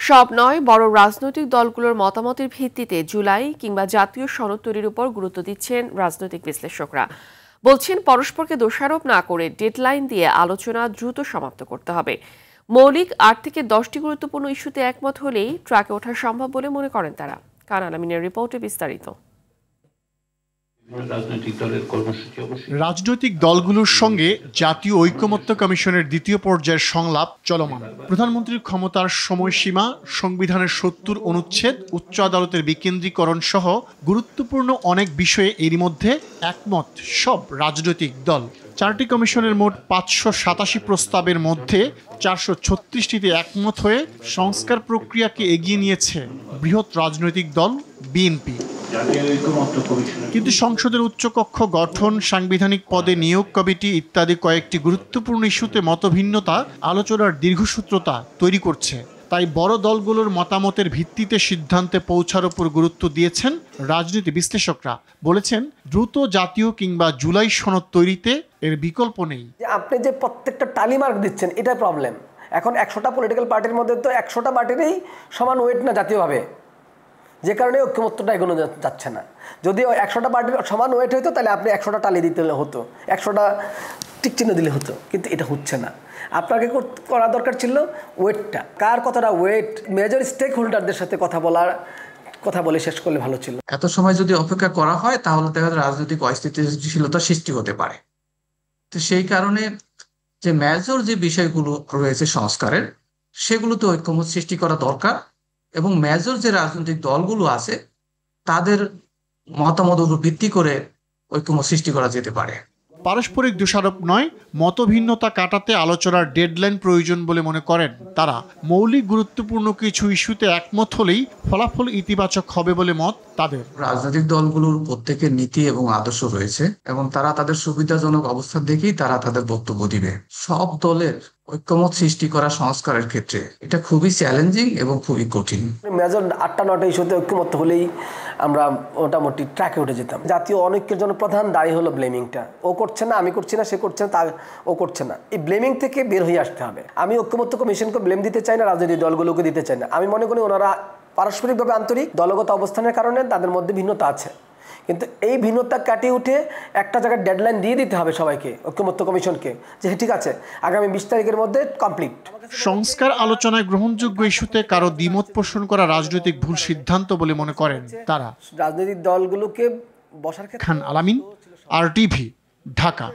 সব নয়, বড় রাজনৈতিক দলগুলোর মতামতের ভিত্তিতে জুলাই কিংবা জাতীয় সনদ তৈরির উপর গুরুত্ব দিচ্ছেন রাজনৈতিক বিশ্লেষকরা। বলছেন পরস্পরকে দোষারোপ না করে ডেডলাইন দিয়ে আলোচনা দ্রুত সমাপ্ত করতে হবে। মৌলিক ৮ থেকে ১০টি গুরুত্বপূর্ণ ইস্যুতে একমত হলেই ট্র্যাকে ওঠা সম্ভব বলে মনে করেন তারা। কানান আমিনের রিপোর্টে বিস্তারিত। রাজনৈতিক দলগুলোর সঙ্গে জাতীয় ঐকমত্য কমিশনের দ্বিতীয় পর্যায়ের সংলাপ চলমান। প্রধানমন্ত্রীর ক্ষমতার সময়সীমা, সংবিধানের ৭০ অনুচ্ছেদ, উচ্চ আদালতের বিকেন্দ্রীকরণ সহ গুরুত্বপূর্ণ অনেক বিষয়ে এরই মধ্যে একমত সব রাজনৈতিক দল। 4টি কমিশনের মোট 587 প্রস্তাবের মধ্যে 436টিতে একমত হয়ে সংস্কার প্রক্রিয়াকে এগিয়ে নিয়েছে বৃহৎ রাজনৈতিক দল বিএনপি। কিন্তু সংসদের উচ্চকক্ষ গঠন, সাংবিধানিক পদে নিয়োগ কমিটি ইত্যাদি কয়েকটি গুরুত্বপূর্ণ ইস্যুতে মতভিন্নতা আলোচনার দীর্ঘসূত্রতা তৈরি করছে। তাই বড় দলগুলোর মতামতের ভিত্তিতে সিদ্ধান্তে পৌঁছার উপর গুরুত্ব দিয়েছেন রাজনীতি বিশ্লেষকরা। বলেছেন, দ্রুত জাতীয় কিংবা জুলাই সনদ তৈরিতে এর বিকল্প নেই। আপনি যে প্রত্যেকটা টালি মার্ক দিচ্ছেন, এটা প্রবলেম। এখন 100টা পলিটিক্যাল পার্টির মধ্যে তো 100টা পার্টিরই সমান ওয়েট না জাতীয়ভাবে, যে কারণে ঐক্যমত্যটা এগোনো যাচ্ছে না। যদি 100টা পার্টির সমান ওয়েট হতো তাহলে আপনি 100টা টালি দিতে হতো, 100টা টিক চিহ্ন দিলে হতো, কিন্তু এটা হচ্ছে না। আপনাকে করা দরকার ছিল ওয়েটটা, কার কতটা ওয়েট, মেজর স্টেক হোল্ডারদের সাথে কথা বলে শেষ করলে ভালো ছিল। এত সময় যদি অপেক্ষা করা হয় তাহলে দেখা যায় রাজনৈতিক অস্থিতিশীলতা সৃষ্টি হতে পারে। তো সেই কারণে যে মেজর যে বিষয়গুলো রয়েছে সংস্কারের, সেগুলোতে ঐক্যমত সৃষ্টি করা দরকার এবং মেজর যে রাজনৈতিক দলগুলো আছে তাদের মতামতের উপর ভিত্তি করে ঐক্যমত সৃষ্টি করা যেতে পারে। পারস্পরিক দোষারোপ নয়, মতভিন্নতা কাটাতে আলোচনার ডেডলাইন প্রয়োজন বলে মনে করেন তারা। মৌলিক গুরুত্বপূর্ণ কিছু ইস্যুতে একমত হলেই ফলাফল ইতিবাচক হবে বলে মত তাদের। রাজনৈতিক দলগুলোর প্রত্যেকের নীতি এবং আদর্শ রয়েছে এবং তারা তাদের সুবিধাজনক অবস্থান দেখেই তারা তাদের বক্তব্য দিবে। সব দলের ঐক্যমত সৃষ্টি করা সংস্কারের ক্ষেত্রে এটা খুবই চ্যালেঞ্জিং এবং খুবই কঠিন। মেজর 8টা 9টা ইস্যুতে ঐক্যমত হলেই আমরা মোটামুটি ট্র্যাকে উঠে যেতাম। জাতীয় অনৈক্যের জন্য প্রধান দায়ী হলো ব্লেমিংটা। ও করছে না, আমি করছি না, সে করছে না, ও করছে না। এই ব্লেমিং থেকে বের হয়ে আসতে হবে। আমি ঐক্যমত্য কমিশনকে ব্লেম দিতে চাই না, রাজনৈতিক দলগুলোকে দিতে চাই না। আমি মনে করি ওনারা পারস্পরিকভাবে আন্তরিক, দলগত অবস্থানের কারণে তাদের মধ্যে ভিন্নতা আছে, কিন্তু এই ভিন্নতা কাটিয়ে উঠে একটা জায়গায় ডেডলাইন দিয়ে দিতে হবে সবাইকে, ঐক্যমত্য কমিশনকে, যে ঠিক আছে আগামী 20 তারিখের মধ্যে কমপ্লিট। সংস্কার আলোচনায় গ্রহণযোগ্য ইস্যুতে কারো দ্বিমত পোষণ করা রাজনৈতিক ভুল সিদ্ধান্ত বলে মনে করেন তারা। রাজনৈতিক দলগুলোকে বসার ক্ষেত্রে খান আলামিন, RTV, ঢাকা।